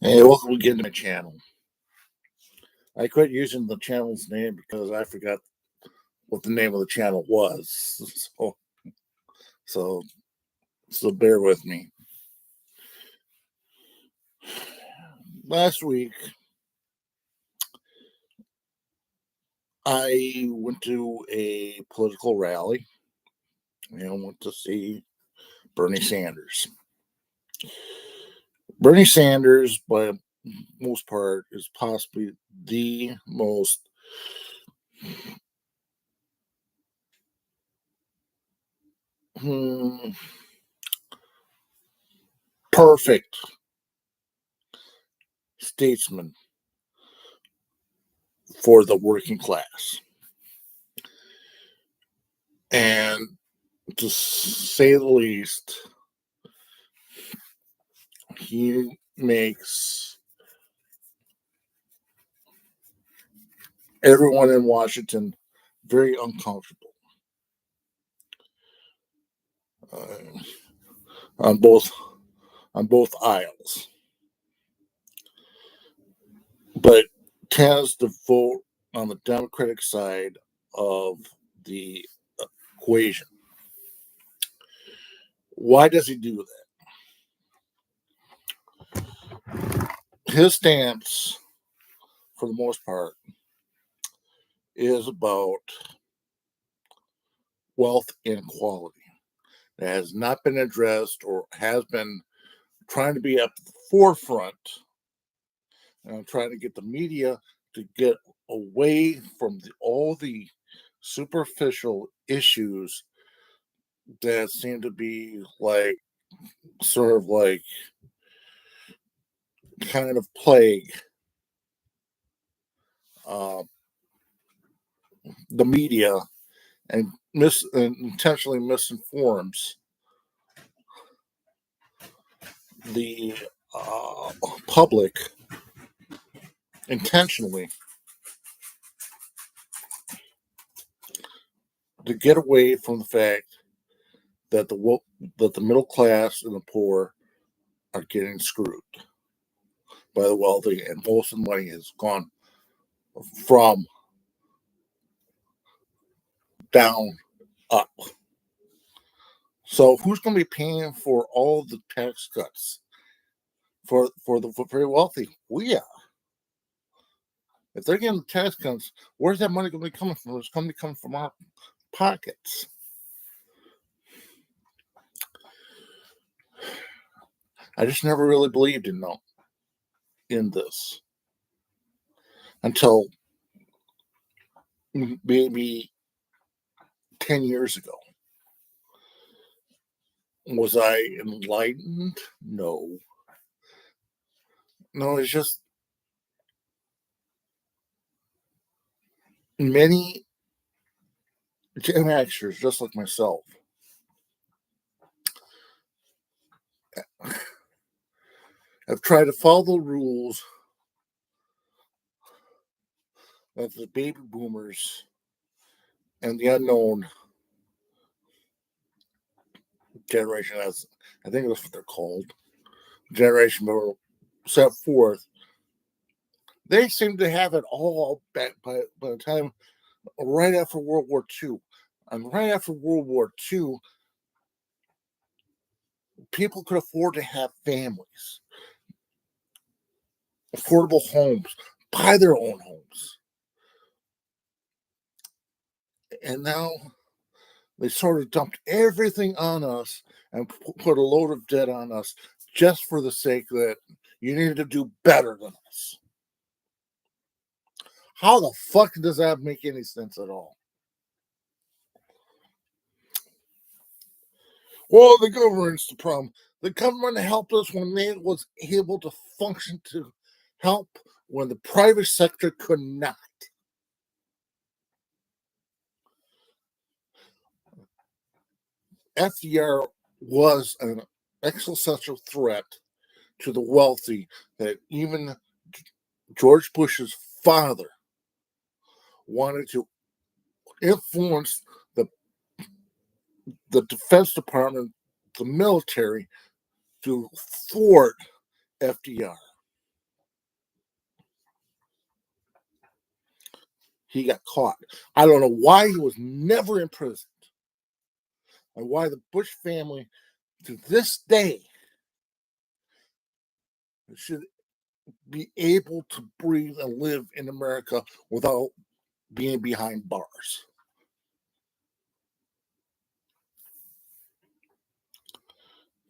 Hey, welcome again to my channel. I quit using the channel's name because I forgot what the name of the channel was. So, so bear with me. Last week, I went to a political rally and went to see Bernie Sanders. Bernie Sanders, by most part, is possibly the most perfect statesman for the working class. And to say the least, he makes everyone in Washington very uncomfortable uh, on both aisles, but tends to vote on the Democratic side of the equation. Why does he do that? His stance, for the most part, is about wealth inequality. It has not been addressed or has been trying to be at the forefront. And I'm trying to get the media to get away from all the superficial issues that seem to be like sort of like kind of plague uh, the media and intentionally misinforms the public intentionally to get away from the fact that the middle class and the poor are getting screwed by the wealthy, and most of the money has gone from down up. So who's going to be paying for all the tax cuts for the very wealthy? We are. If they're getting the tax cuts, where's that money going to be coming from? It's going to be coming from our pockets. I just never really believed in this until maybe 10 years ago. Was I enlightened? No. No, it's just many Gen Xers, just like myself, have tried to follow the rules that the baby boomers and the unknown generation, as I think that's what they're called, generation were set forth. They seem to have it all back by the time right after World War II. And right after World War II, people could afford to have families, affordable homes, buy their own homes. And now they sort of dumped everything on us and put a load of debt on us just for the sake that you need to do better than us. How the fuck does that make any sense at all? Well, the government's the problem. The government helped us when they was able to function to help when the private sector could not. FDR was an existential threat to the wealthy that even George Bush's father wanted to influence the Defense Department, the military, to thwart FDR. he got caught. I don't know why he was never imprisoned, and why the Bush family, to this day, should be able to breathe and live in America without being behind bars.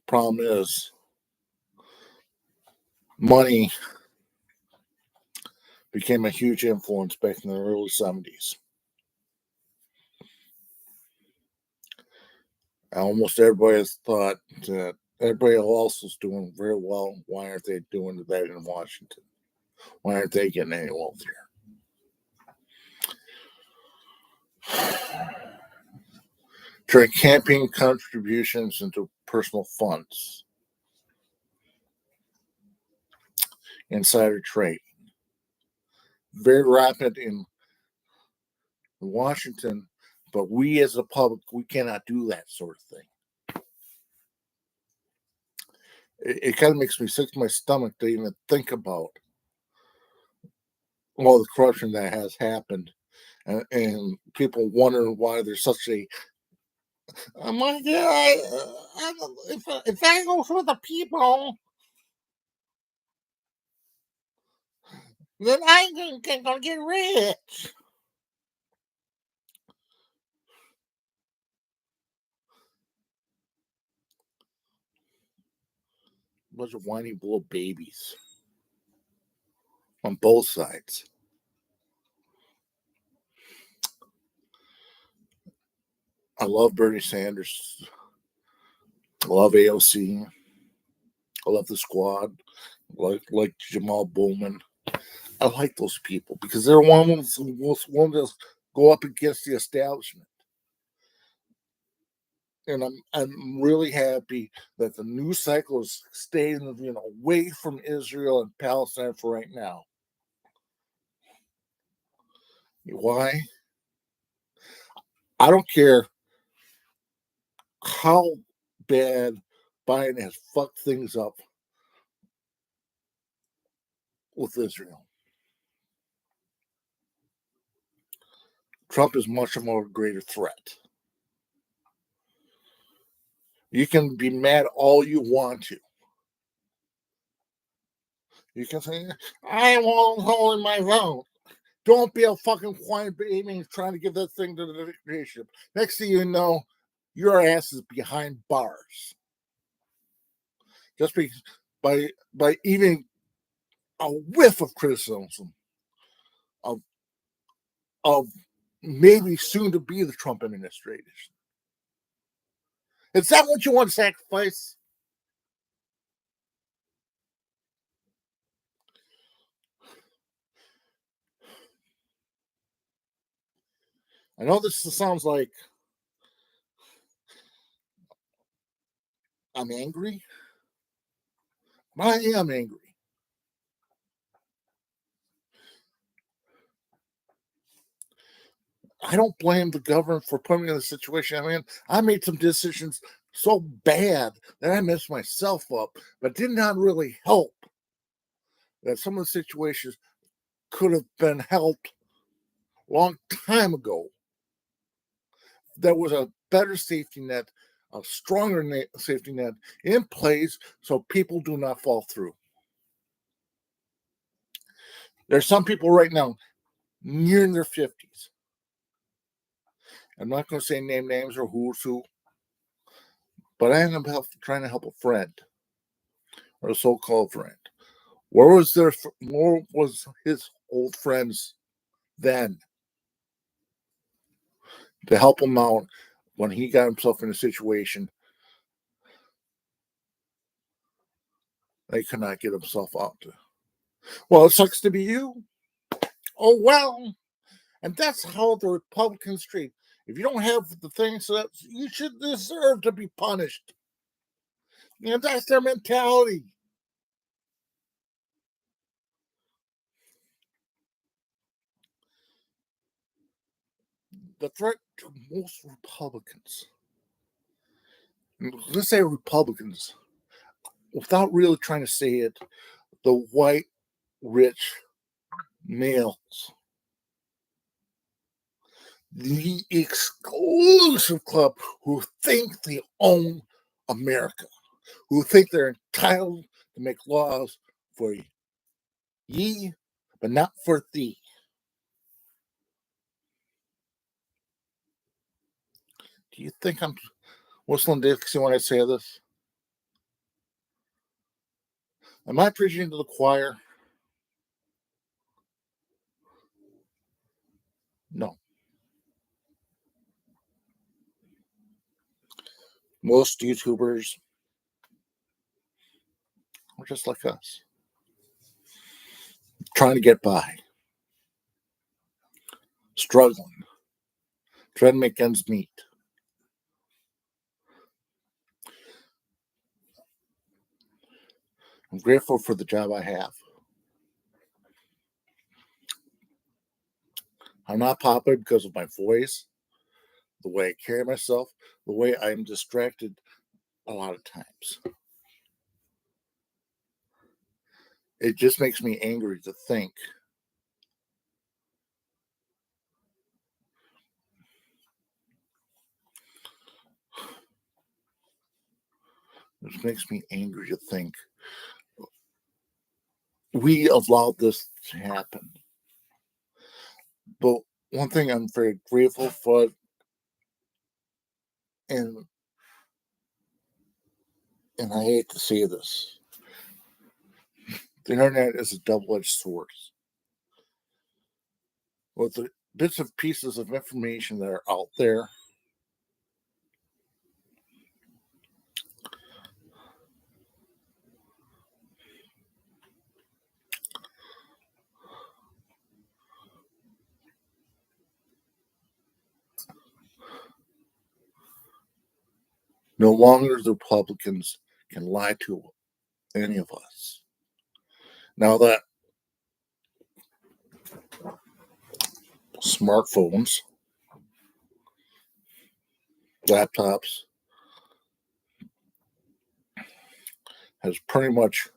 Problem is, money became a huge influence back in the early 70s. Almost everybody has thought that everybody else is doing very well. Why aren't they doing that in Washington? Why aren't they getting any wealthier? During campaign contributions into personal funds, insider trading, very rapid in Washington, but we as a public, we cannot do that sort of thing. It kind of makes me sick to my stomach to even think about all the corruption that has happened, and people wondering why there's such a. I'm like, yeah, if I go for the people, then I'm gonna get rich. Bunch of whiny little babies on both sides. I love Bernie Sanders. I love AOC. I love the squad. Like Jamal Bowman. I like those people because they're one of those ones that go up against the establishment. And I'm really happy that the news cycle is staying away from Israel and Palestine for right now. Why? I don't care how bad Biden has fucked things up with Israel. Trump is much more greater threat. You can be mad all you want to. You can say, I won't hold my vote. Don't be a fucking quiet baby trying to give that thing to the dictatorship. Next thing you know, your ass is behind bars. Just because by even a whiff of criticism of maybe soon to be the Trump administration. Is that what you want to sacrifice? I know this sounds like I'm angry, but I am angry. I don't blame the government for putting me in the situation I'm in. I made some decisions so bad that I messed myself up, but did not really help. That some of the situations could have been helped a long time ago. There was a better safety net, a stronger safety net in place so people do not fall through. There's some people right now near in their 50s. I'm not going to say name names or who's who, but I am trying to help a friend or a so-called friend. Where was his old friends then to help him out when he got himself in a situation that he could not get himself out to? Well, it sucks to be you. Oh well, and that's how the Republicans treat. If you don't have the things that you should deserve to be punished, that's their mentality. The threat to most Republicans, let's say Republicans, without really trying to say it, the white, rich males the exclusive club who think they own America, who think they're entitled to make laws for ye, but not for thee. Do you think I'm whistling Dixie when I say this? Am I preaching to the choir? No. Most YouTubers are just like us, trying to get by, struggling, trying to make ends meet. I'm grateful for the job I have. I'm not popular because of my voice, the way I carry myself, the way I'm distracted a lot of times. It just makes me angry to think it makes me angry to think we allowed this to happen. But one thing I'm very grateful for, and I hate to say this, the internet is a double-edged sword. With the bits of pieces of information that are out there, no longer the Republicans can lie to any of us. Now that smartphones, laptops has pretty much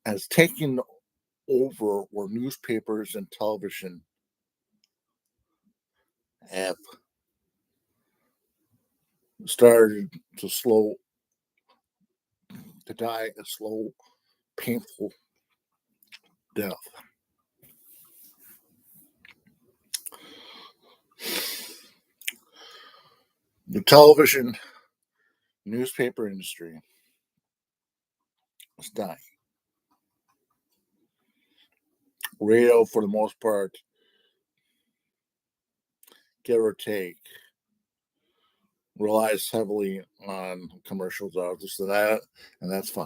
has taken over where newspapers and television have started to die a slow, painful death. The television newspaper industry is dying. Radio, for the most part, give or take, relies heavily on commercials, this and that, and that's fine.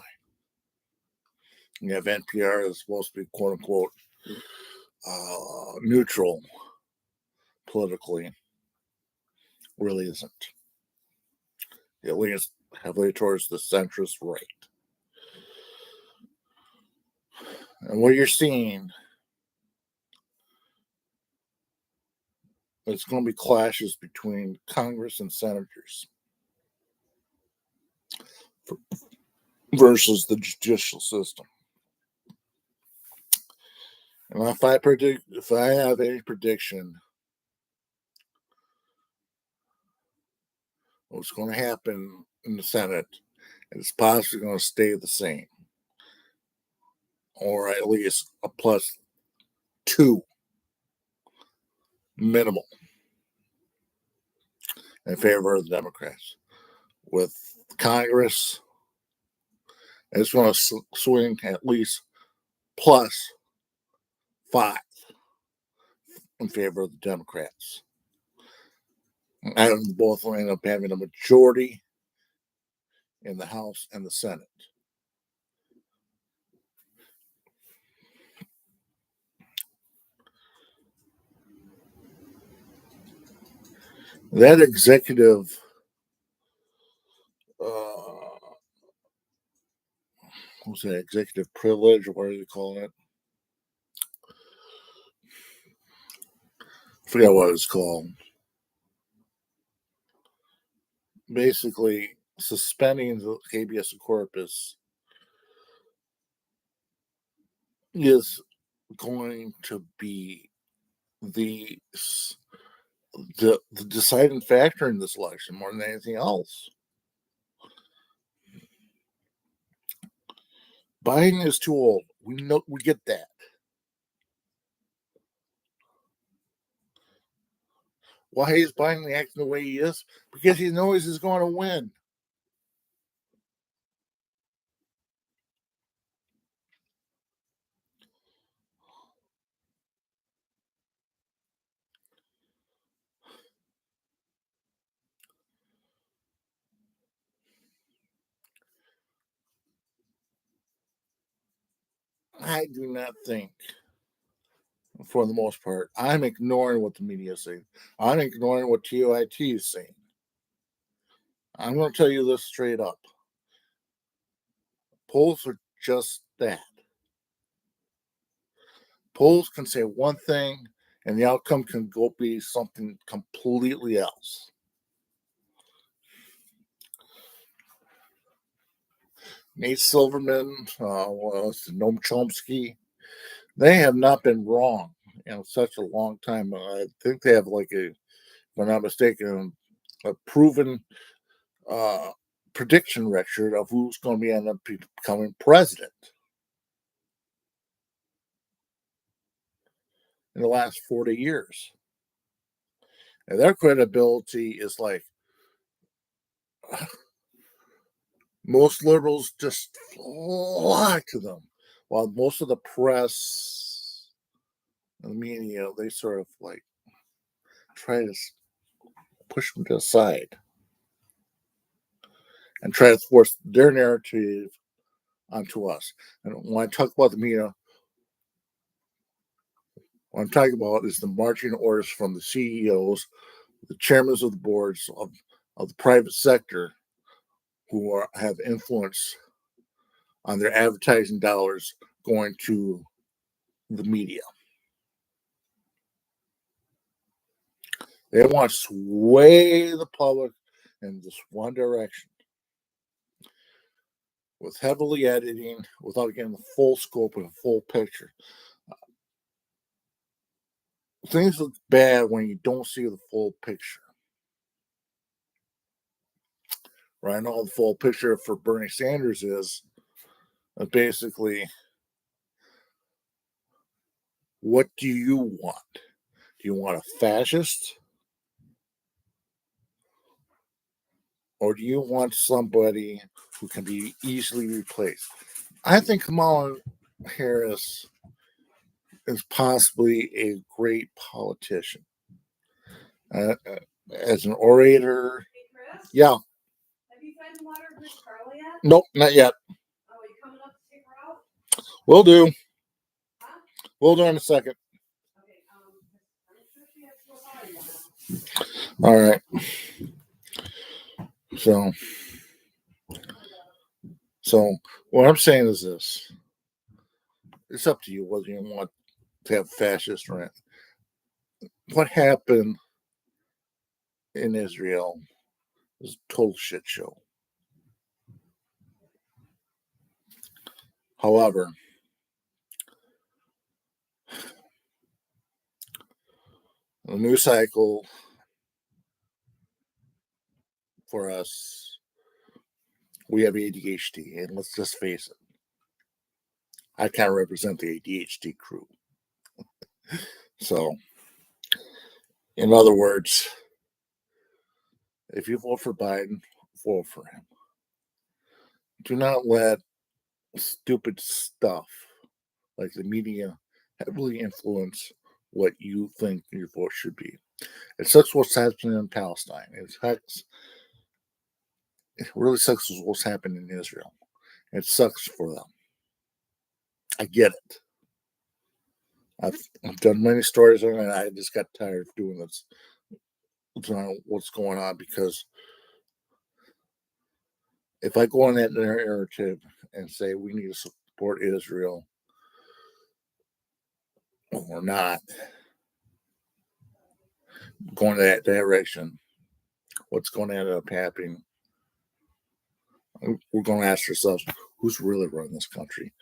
You have NPR that's supposed to be quote unquote neutral politically, really isn't. It leans heavily towards the centrist right. And what you're seeing, it's going to be clashes between Congress and senators versus the judicial system. And if I have a prediction, what's going to happen in the Senate, it's possibly going to stay the same, or at least a +2 minimal in favor of the Democrats. With Congress, it's going to swing at least +5 in favor of the Democrats. And both will end up having a majority in the House and the Senate. That executive what's that, executive privilege, or what are you calling it? I forget what it's called. Basically, suspending the habeas corpus is going to be the the deciding factor in this election more than anything else. Biden is too old. We get that. Why is Biden acting the way he is? Because he knows he's going to win. I do not think, for the most part, I'm ignoring what the media is saying. I'm ignoring what TOIT is saying. I'm going to tell you this straight up. Polls are just that. Polls can say one thing, and the outcome can go be something completely else. Nate Silverman, Noam Chomsky, they have not been wrong in such a long time. I think they have if I'm not mistaken, a proven prediction record of who's going to be end up becoming president in the last 40 years. And their credibility is like most liberals just flock to them, while most of the press and the media, they sort of try to push them to the side and try to force their narrative onto us. And when I talk about the media, what I'm talking about is the marching orders from the CEOs, the chairmen of the boards of the private sector who have influence on their advertising dollars going to the media. They want to sway the public in this one direction with heavily editing without getting the full scope and the full picture. Things look bad when you don't see the full picture. Right? I know the full picture for Bernie Sanders is basically, what do you want? Do you want a fascist? Or do you want somebody who can be easily replaced? I think Kamala Harris is possibly a great politician. As an orator, Hey, Chris, yeah. have you fed and watered Miss Carla yet? Nope, not yet. Oh, are you coming up to take her out? We'll do. Huh? We'll do in a second. Okay, I'm sure she has to go. All right. So what I'm saying is this: it's up to you whether you want to have fascist or not. What happened in Israel is a total shit show. However, the news cycle for us, we have ADHD, and let's just face it, I kind of represent the ADHD crew. So, in other words, if you vote for Biden, vote for him. Do not let stupid stuff like the media heavily influence what you think your vote should be. It sucks what's happening in Palestine. It really sucks what's happening in Israel. It sucks for them. I get it. I've done many stories on it. I just got tired of doing this. What's going on, because if I go on that narrative and say we need to support Israel or not, going that direction, what's going to end up happening? We're going to ask ourselves, who's really running this country?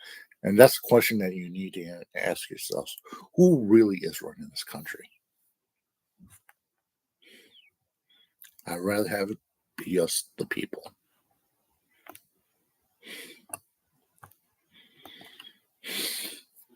And that's the question that you need to ask yourselves. Who really is running this country? I'd rather have it be us, the people.